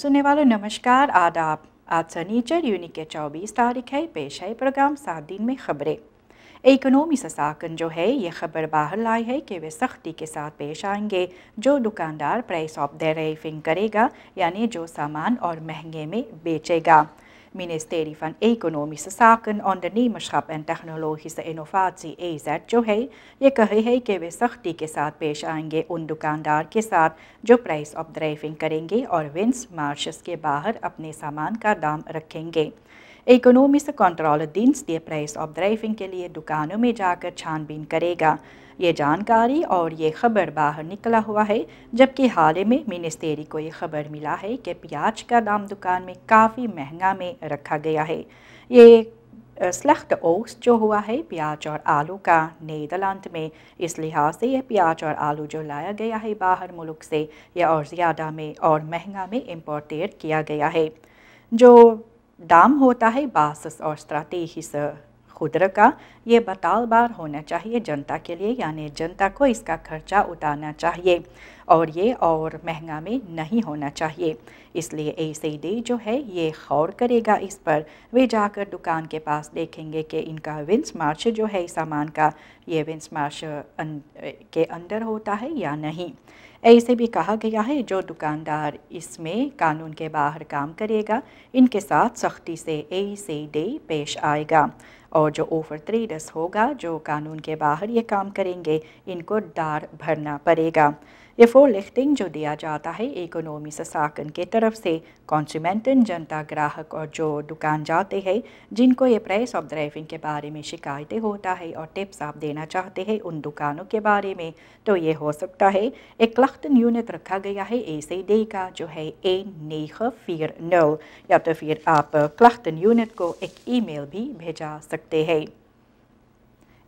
सुनने वालों नमस्कार, आदाब। आज सनीचर यूनिट के 24 तारीख है। पेश है प्रोग्राम 7 दिन में खबरें। इकोनॉमी से साकन जो है ये खबर बाहर लाई है कि वे सख्ती के साथ पेश आएंगे जो दुकानदार प्राइस ऑफ ड्राइविंग करेगा, यानी जो सामान और महंगे में बेचेगा। Ministerie van Economische Zaken, Ondernemerschap en Technologische Innovatie EZ जो है ये कहे है कि वे सख्ती के साथ पेश आएंगे उन दुकानदार के साथ जो प्राइस ऑफ ड्राइविंग करेंगे और विंस मार्शस के बाहर अपने सामान का दाम रखेंगे। इकोनॉमिस्ट कंट्रोल dienst ये प्राइस ऑफ ड्राइविंग के लिए दुकानों में जाकर छानबीन करेगा। ये जानकारी और ये खबर बाहर निकला हुआ है जबकि हाल ही में मिनिस्टेरी को ये खबर मिला है कि प्याज का दाम दुकान में काफ़ी महंगा में रखा गया है। ये स्लख्त ओक्स जो हुआ है प्याज और आलू का नीदरलैंड में, इस लिहाज से ये प्याज और आलू जो लाया गया है बाहर मुल्क से यह और ज़्यादा में और महंगा में इम्पोर्टेड किया गया है। जो दाम होता है बासिस और स्ट्रैटेजिस खुदरा का ये बतालबार होना चाहिए जनता के लिए, यानी जनता को इसका खर्चा उतारना चाहिए और ये और महंगा में नहीं होना चाहिए। इसलिए ACD जो है ये गौर करेगा इस पर। वे जाकर दुकान के पास देखेंगे कि इनका विंस मार्श जो है सामान का ये विंस मार्श के अंदर होता है या नहीं। ऐसे भी कहा गया है जो दुकानदार इसमें कानून के बाहर काम करेगा इनके साथ सख्ती से ACD पेश आएगा और जो ओवर ट्रेडर्स होगा जो कानून के बाहर ये काम करेंगे इनको डार भरना पड़ेगा। ये फोरलिफ्टिंग जो दिया जाता है इकोनॉमी से साकन के तरफ से कंज्यूमेंटन जनता ग्राहक और जो दुकान जाते हैं जिनको ये प्राइस ऑफ ड्राइविंग के बारे में शिकायतें होता है और टिप्स आप देना चाहते हैं उन दुकानों के बारे में, तो ये हो सकता है एक क्लख्तन यूनिट रखा गया है ACD का जो है 1940, या तो फिर आप क्लख्तन यूनिट को एक ईमेल भी भेजा सकते हैं।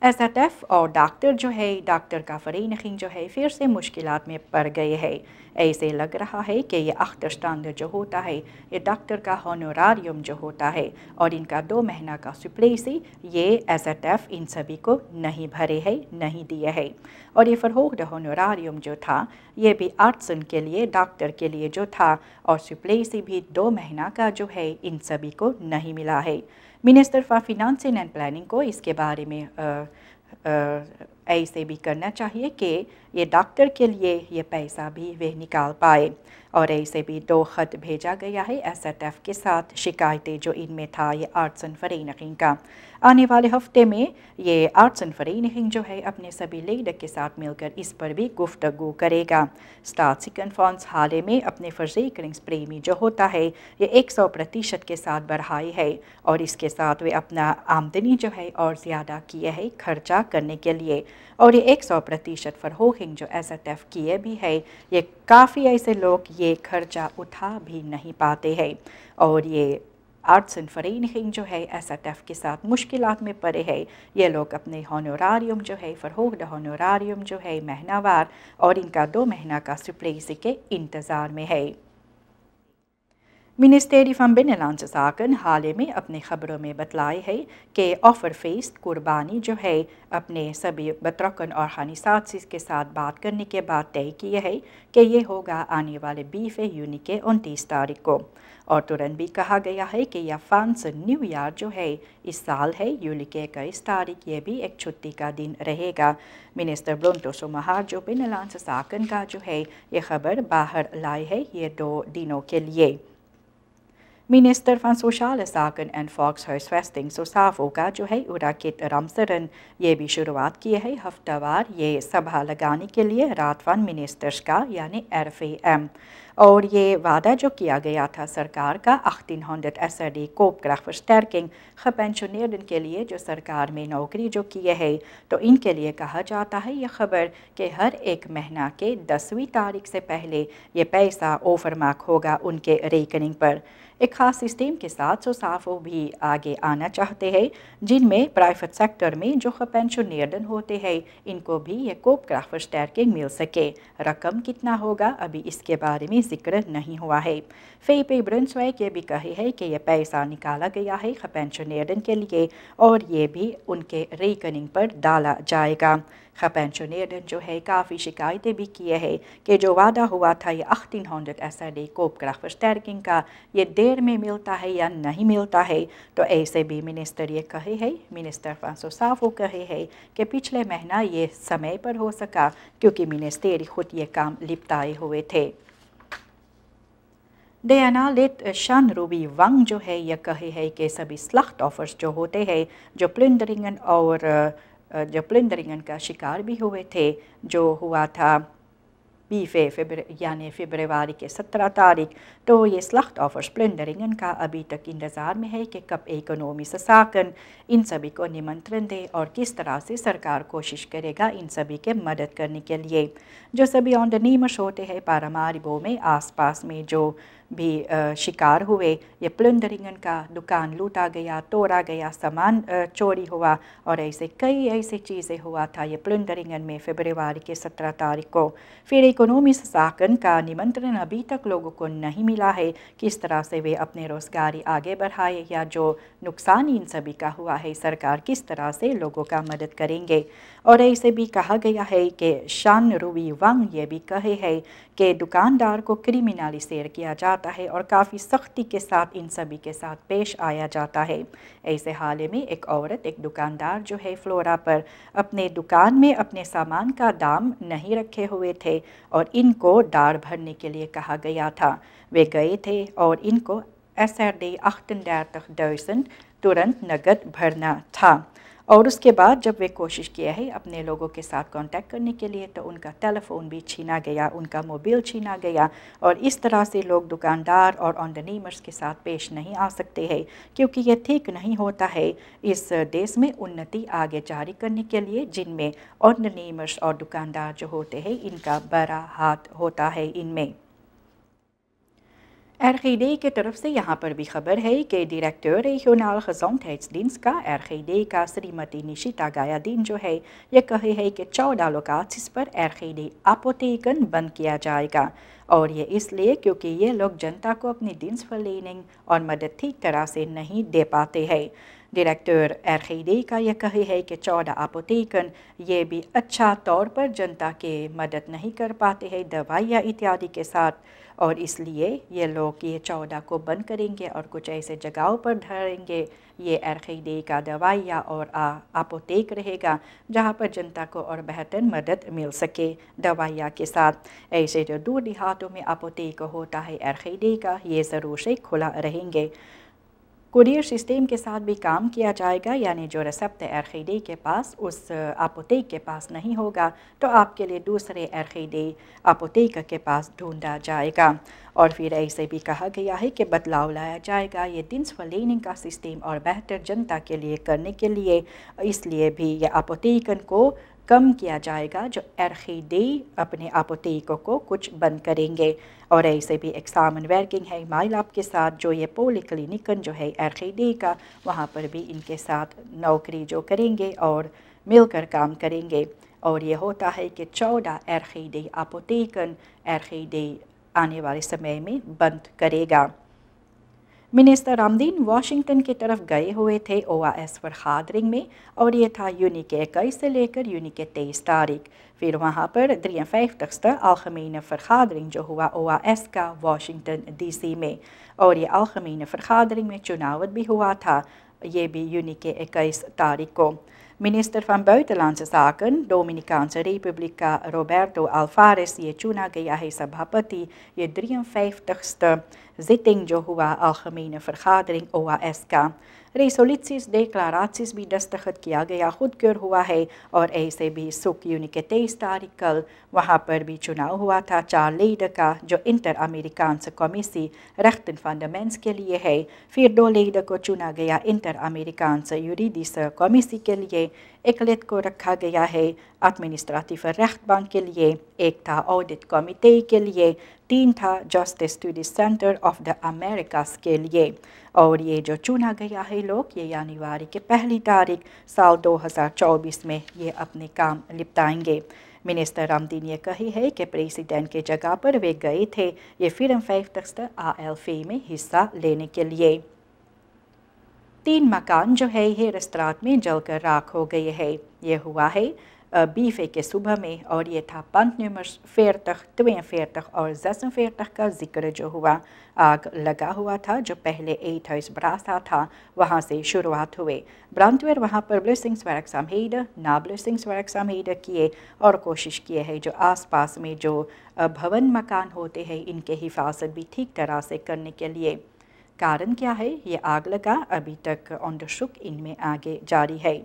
SATF और डॉक्टर जो है डॉक्टर का फरीनखीन जो है फिर से मुश्किलात में पड़ गए हैं। ऐसे लग रहा है कि ये अख्तर स्टैंडर्ड जो होता है ये डॉक्टर का होनोरारियम जो होता है और इनका 2 महीना का सुप्लेसी ये SATF इन सभी को नहीं भरे है, नहीं दिए है। और ये फरहोग्ड होनोरारियम जो था ये भी आर्ट्सन के लिए डॉक्टर के लिए जो था और सुप्लेसी भी 2 महीना का जो है इन सभी को नहीं मिला है। Minister for financing and planning को इसके बारे में ऐसे भी करना चाहिए कि ये डॉक्टर के लिए ये पैसा भी वे निकाल पाए और ऐसे भी 2 खत भेजा गया है SATF के साथ शिकायतें जो इनमें था ये आर्ट्सन फरीनखीन का। आने वाले हफ्ते में ये आर्ट्सन फरीनखीन जो है अपने सभी लीडर के साथ मिलकर इस पर भी गुफ्तगू करेगा। स्टाट्सिकन फंड्स हाल ही में अपने फर्जीकरिंग्स प्रीमी जो होता है ये 100% के साथ बढ़ाई है और इसके साथ वे अपना आमदनी जो है और ज़्यादा किए है खर्चा करने के लिए और ये 100% फरहोगिंग जो SATF किए भी है ये काफ़ी ऐसे लोग ये खर्चा उठा भी नहीं पाते हैं और ये आर्ट्सन फरीनखीन जो है SATF के साथ मुश्किलात में पड़े हैं। ये लोग अपने होनोरारियम जो है फरहोग्ड होनोरारियम जो है महीनावार और इनका 2 महीना का सुप्लेसी के इंतज़ार में है। Ministerie van Binnenlandse Zaken हाल ही में अपनी खबरों में बतलाए है कि ऑफर फेस्ट कुर्बानी जो है अपने सभी बतरकन और खानिसात के साथ बात करने के बाद तय किए है कि ये होगा आने वाले 20 यूनी के 29 तारीख को। और तुरंत भी कहा गया है कि यह फ्रांस न्यू ईयर जो है इस साल है यूली के 21 तारीख ये भी एक छुट्टी का दिन रहेगा। मिनिस्टर ब्लुंटो सुमहार जो बिnnenlandse Zaken का जो है ये खबर बाहर लाई है ये 2 दिनों के लिए। Minister van Sociale Zaken en Volkshuisvesting SOSAVO का जो है उराकित रामसरन ये भी शुरुआत की है हफ्तावार ये सभा लगाने के लिए रात वन मिनिस्टर्स का यानी RFM और ये वादा जो किया गया था सरकार का 1800 SRD koopkrachtversterking gepensioneerden के लिए जो सरकार में नौकरी जो किए है तो इनके लिए कहा जाता है ये खबर कि हर एक महीना के 10वीं तारीख से पहले ये पैसा ओवरमार्क होगा उनके रेकनिंग पर। एक ख़ास सिस्टम के साथ SOSAVO भी आगे आना चाहते हैं जिनमें प्राइवेट सेक्टर में जो पेंशनर्स होते हैं इनको भी ये कोopkrachtversterking मिल सके। रकम कितना होगा अभी इसके बारे में जिक्र नहीं हुआ है। फेपे ब्रुन्सविक ये भी कहे है कि यह पैसा निकाला गया है पेंशनरों के लिए और ये भी उनके रेकनिंग पर डाला जाएगा। पेंशनरों जो है काफ़ी शिकायतें भी किए हैं कि जो वादा हुआ था ये 1800 SRD कोपक्राफ्टर्किंग का ये देर में मिलता है या नहीं मिलता है। तो ऐसे भी मिनिस्टर ये कहे है, मिनिस्टर फ्रांसो साफो कहे है कि पिछले महीना ये समय पर हो सका क्योंकि मिनिस्टेरी खुद ये काम लिपटाए हुए थे। डेनालिट शान रूबी वांग जो है यह कहे है कि सभी स्लख्त ऑफर्स जो होते हैं जो प्लंडरिंगन का शिकार भी हुए थे, जो हुआ था फरवरी के 17 तारीख, तो ये स्लख्त ऑफर्स प्लंडरिंगन का अभी तक इंतज़ार में है कि कब इकोनॉमी साकन इन सभी को निमंत्रण दे और किस तरह से सरकार कोशिश करेगा इन सभी के मदद करने के लिए। जो सभी ऑनडनीमर्स होते हैं पारामारिबो में आसपास में जो भी शिकार हुए, ये प्लंडरिंगन का दुकान लूटा गया, तोड़ा गया, सामान चोरी हुआ और ऐसे कई ऐसी चीज़ें हुआ था ये प्लंडरिंगन में फरवरी के 17 तारीख को। फिर इकोनॉमी साकन का निमंत्रण अभी तक लोगों को नहीं मिला है, किस तरह से वे अपने रोज़गारी आगे बढ़ाए या जो नुकसान इन सभी का हुआ है सरकार किस तरह से लोगों का मदद करेंगे। और ऐसे भी कहा गया है कि शान रूबी वांग ये भी कहे है कि दुकानदार को क्रिमिनलिसेट किया जाता है और काफ़ी सख्ती के साथ इन सभी के साथ पेश आया जाता है। ऐसे हाल में एक औरत, एक दुकानदार जो है फ्लोरा पर अपने दुकान में अपने सामान का दाम नहीं रखे हुए थे और इनको डार भरने के लिए कहा गया था। वे गए थे और इनको SRD 38.000 तुरंत नकद भरना था और उसके बाद जब वे कोशिश किया है अपने लोगों के साथ कांटेक्ट करने के लिए तो उनका टेलीफोन भी छीना गया, उनका मोबाइल छीना गया और इस तरह से लोग दुकानदार और ऑनडनीमर्स के साथ पेश नहीं आ सकते हैं क्योंकि ये ठीक नहीं होता है इस देश में उन्नति आगे जारी करने के लिए जिनमें ऑनडनीमर्स और दुकानदार जो होते हैं इनका बड़ा हाथ होता है इनमें। RGD की तरफ से यहाँ पर भी खबर है कि डायरेक्टर regionaal gezondheidsdienst का RGD का श्रीमती निशिता गायादीन जो है ये कहे है कि 14 लोकेशंस पर RGD apotheken बंद किया जाएगा और ये इसलिए क्योंकि ये लोग जनता को अपनी dienstverlening और मदद ठीक तरह से नहीं दे पाते हैं। डायरेक्टर RGD का यह कहे है कि 14 apotheken ये भी अच्छा तौर पर जनता के मदद नहीं कर पाते हैं दवाइयाँ इत्यादि के साथ और इसलिए ये लोग ये 14 को बंद करेंगे और कुछ ऐसे जगहों पर धरेंगे ये RGD का दवाइयाँ और apothek रहेगा जहाँ पर जनता को और बेहतर मदद मिल सके दवाइयाँ के साथ। ऐसे जो दूर देहातों में apothek होता है RGD का ये ज़रूर से खुला रहेंगे। कुरियर सिस्टम के साथ भी काम किया जाएगा, यानी जो रेसेप्ट RGD के पास उस apothek के पास नहीं होगा तो आपके लिए दूसरे RGD apothek के पास ढूंढा जाएगा। और फिर ऐसे भी कहा गया है कि बदलाव लाया जाएगा ये dienstverlening का सिस्टम और बेहतर जनता के लिए करने के लिए, इसलिए भी ये apotheken को कम किया जाएगा जो RGD अपने apothekon को कुछ बंद करेंगे। और ऐसे भी एक सामन वर्किंग है माइलाप के साथ जो ये पॉलीक्लिनिकन जो है RGD का वहाँ पर भी इनके साथ नौकरी जो करेंगे और मिलकर काम करेंगे। और ये होता है कि 14 RGD apotheken RGD आने वाले समय में बंद करेगा। मिनिस्टर रामदीन वाशिंगटन की तरफ गए हुए थे OAS vergadering में और ये था यूनी के 21 से लेकर यूनी के 23 तारीख। फिर वहाँ पर 53ste algemene vergadering जो हुआ OAS का वाशिंगटन DC में और ये algemene vergadering में चुनाव भी हुआ था, ये भी यूनी के 21 तारीख को। Minister van Buitenlandse Zaken, Dominicaanse Republiek का रोबर्टो अल्फारेस ये चुना गया है सभापति। ये 53ste zitting जो हुआ algemene vergadering OAS का। रेसोलिट्सिस डेक्लारासिस भी दस्तखत किया गया, खुदकर हुआ है और ऐसे भी सुख यूनी के 23 तारीख कल वहाँ पर भी चुनाव हुआ था 4 लीडर का जो inter अमेरिकानse कमीसी rechten van de mens के लिए है। फिर 2 लीडर को चुना गया इंटर अमेरिकानse juridische कमीसी के लिए, एक लिड को रखा गया है एडमिनिस्ट्रेटिव रेchtbank के लिए, एक था ऑडिट कमिटी के लिए, 3 था justice study centre of the America's के लिए। और ये जो चुना गया है लोग ये जनवरी के 1 तारीख साल 2024 में ये अपने काम निपटाएंगे। मिनिस्टर रामदीन ये कही है कि प्रेसिडेंट के जगह पर वे गए थे ये फिल्म फेस्टिवल ALFE में हिस्सा लेने के लिए। 3 मकान जो है ये रेस्तरां में जलकर राख हो गए हैं। ये हुआ है 20 के सुबह में और ये था पंथ नंबर 40, 42 और 46 का जिक्र जो हुआ। आग लगा हुआ था जो पहले 8 ब्रासा था, वहाँ से शुरुआत हुए। ब्रांडवेयर वहाँ पर ब्लूसिंग्सwerkzaamheden ना ब्लूसिंग्सwerkzaamheden किए और कोशिश किए है जो आसपास में जो भवन मकान होते हैं इनके हिफाजत भी ठीक तरह से करने के लिए। कारण क्या है ये आग लगा अभी तक onderzoek इनमें आगे जारी है।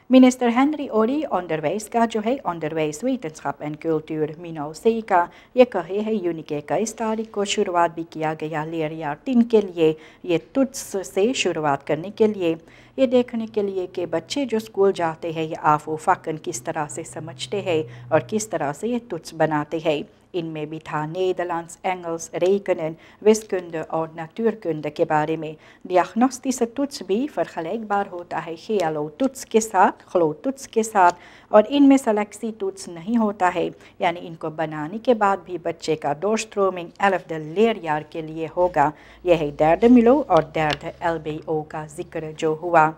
Minister Henry Ori onderwijs का जो है onderwijs wetenschap en cultuur Minau C का ये कहे है यूनी के 21 तारीख को शुरुआत भी किया गया लेरिया 3 के लिए ये तुझ से शुरुआत करने के लिए ये देखने के लिए कि बच्चे जो स्कूल जाते हैं ये आफो फ़ाकन किस तरह से समझते हैं और किस तरह से ये तुझ बनाते हैं। इनमें भी था Nederlands, Engels, rekenen, wiskunde और natuurkunde के बारे में। diagnostische toets भी vergelijkbaar होता है GLO toets के साथ, GLO toets के साथ और इनमें सेलेक्सी toets नहीं होता है, यानी इनको बनाने के बाद भी बच्चे का doorstroming 11e leerjaar के लिए होगा। यह है 3e MILO और 3e LBO का जिक्र जो हुआ।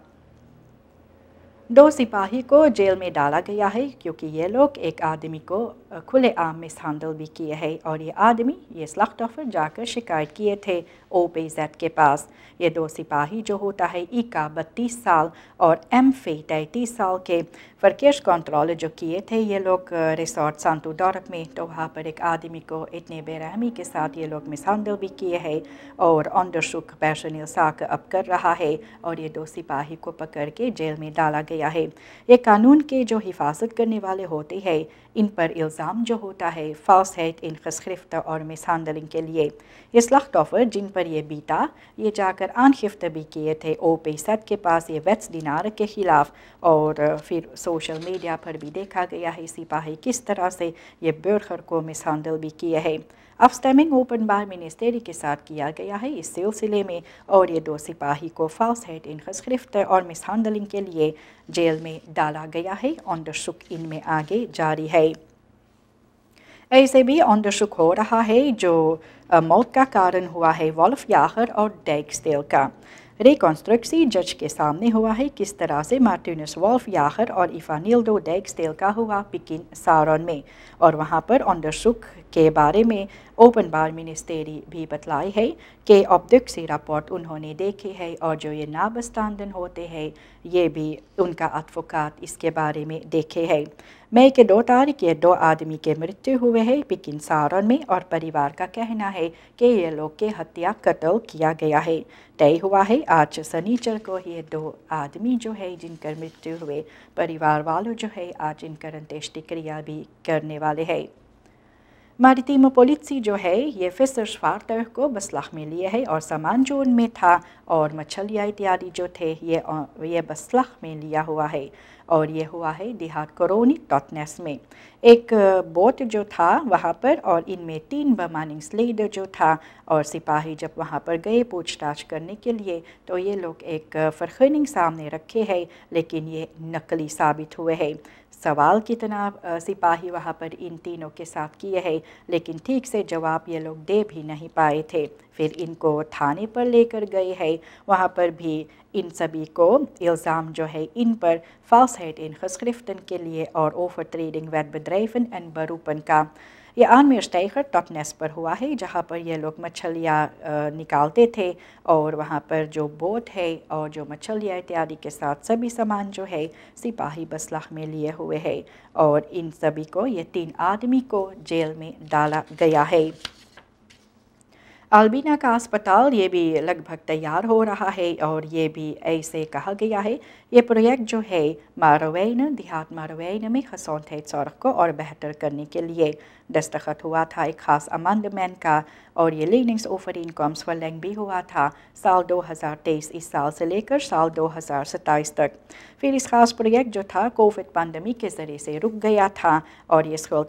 2 सिपाही को जेल में डाला गया है क्योंकि ये लोग एक आदमी को खुलेआम मिसहैंडल भी किए हैं और ये आदमी ये स्लख्तॉफर जाकर शिकायत किए थे OPZ के पास। ये 2 सिपाही जो होता है ICA 32 साल और MFE 33 साल के फर्केश कंट्रोल जो किए थे ये लोग रिसोर्ट सांतु डॉरक में, तो वहाँ पर एक आदमी को इतने बेरहमी के साथ ये लोग मिसहैंडल भी किए हैं और onderzoek पर्सनल साक अब कर रहा है और ये 2 सिपाही को पकड़ के जेल में डाला गया है। ये कानून के जो हिफाजत करने वाले होते हैं इन पर इल्ज़ाम जो होता है falsheid in geschrifte और मिसहैंडलिंग के ये स्लख्तॉफर जिन पर ये बीता ये जाकर आनखिफ्त भी किए थे OPZ के पास ये वेट्सडिनार के ख़िलाफ़ और फिर सोशल मीडिया पर भी देखा गया है सिपाही किस तरह से ये बर्गर को मिसहैंडल भी किए हैं। afstemming openbaar ministerie के साथ किया गया है इस सिलसिले में और ये 2 सिपाही को falsheid in geschrifte और मिसहैंडलिंग के लिए जेल में डाला गया है। onderzoek इनमें आगे जारी है। ऐसे भी onderzoek हो रहा है जो मौत का कारण हुआ है Wolfjager और Dijksteel का। रिकॉन्स्ट्रक्सी जज के सामने हुआ है किस तरह से मार्टिनस Wolfjager और इवानिल्डो Dijksteel का हुआ पिकिन सारोन में और वहाँ पर onderzoek के बारे में ओपनबार मिनिस्टेरी भी बतलाई है कि ऑब्डक्सी रिपोर्ट उन्होंने देखे है और जो ये नाबस्तांदन होते हैं ये भी उनका एडवोकेट इसके बारे में देखे है। मई के 2 तारीख ये 2 आदमी के मृत्यु हुए हैं पिकिन सारोन में और परिवार का कहना है कि ये लोग के हत्या कत्ल किया गया है। तय हुआ है आज शनिचर को ये 2 आदमी जो है जिनका मृत्यु हुए परिवार वालों जो है आज इनका अंत्येष्टि क्रिया भी करने वाले हैं। मारितीम पोलिसी जो है ये vissersvaartuig को बसलाह में लिए है और सामान जो उनमें था और मछलियाँ इत्यादि जो थे ये बसलाह में लिया हुआ है और ये हुआ है देहात कोरोनी टॉटनेस में। एक बोट जो था वहाँ पर और इनमें 3 bemanningsleden जो था और सिपाही जब वहाँ पर गए पूछताछ करने के लिए तो ये लोग एक vergunning सामने रखे हैं लेकिन ये नकली साबित हुए हैं। सवाल कितना सिपाही वहाँ पर इन तीनों के साथ किए हैं लेकिन ठीक से जवाब ये लोग दे भी नहीं पाए थे। फिर इनको थाने पर लेकर गए हैं, वहाँ पर भी इन सभी को इल्ज़ाम जो है इन पर falsheid in geschriften के लिए और overtreding wet bedrijven en beroepen का। ये आनमेर स्टेगर टॉटनेस पर हुआ है जहाँ पर ये लोग मछलियाँ निकालते थे और वहाँ पर जो बोट है और जो मछलियाँ इत्यादि के साथ सभी सामान जो है सिपाही बसलाह में लिए हुए है और इन सभी को ये 3 आदमी को जेल में डाला गया है। अल्बिना का अस्पताल ये भी लगभग तैयार हो रहा है और ये भी ऐसे कहा गया है ये प्रोजेक्ट जो है मारवेन देहात मारवेन में gezondheidszorg को और बेहतर करने के लिए दस्तखत हुआ था एक ख़ास अमेंडमेंट का और ये लीनिंग्स ऑफर इनकम्स फॉरलेंग भी हुआ था साल 2023 इस साल से लेकर साल 2027 तक। फिर इस खास प्रोजेक्ट जो था कोविड पैंडमिक के ज़रिए से रुक गया था और ये स्कूल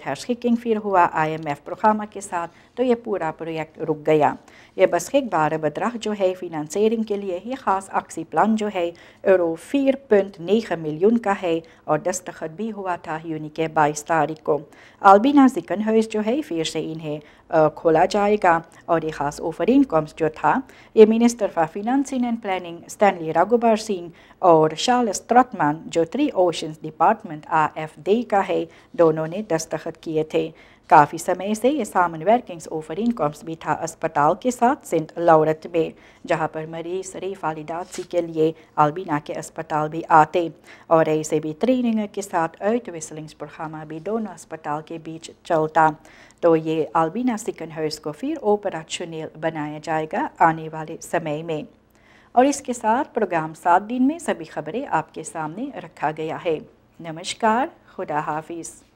फिर हुआ IMF प्रोग्राम के साथ, तो ये पूरा प्रोजेक्ट रुक गया। ये बस एक बार बदराह जो है फिनंसियरिंग के लिए ये ख़ास अक्सी प्लान जो है euro 4.9 मिलियन का है और दस्तखत भी हुआ था यूनी के 22 तारीख को। अल्बिना ज़िकनहुइस जो है फिर से इन्हें खोला जाएगा और ये ख़ास ऑफर इनकम्स जो था ये minister for financing and planning Stanley Raghobar Singh और चार्ल्स ट्रॉटमैन जो 3 ओशंस डिपार्टमेंट RFD का है, दोनों ने दस्तखत किए थे। काफ़ी समय से ये सामन वर्किंग्स ऑफर इनकम्स भी था अस्पताल के साथ सेंट लॉरेंट में, जहाँ पर मरीज रिफालिडासी के लिए अल्बिना के अस्पताल भी आते और ऐसे भी ट्रेनिंग के साथ अर्थ विसलिंग्स प्रोग्राम भी दोनों अस्पताल के बीच चलता। तो ये अल्बिना ज़िकनहुइस को फिर ऑपरेशनल बनाया जाएगा आने वाले समय में। और इसके साथ प्रोग्राम 7 दिन में सभी खबरें आपके सामने रखा गया है। नमस्कार, खुदा हाफिज़।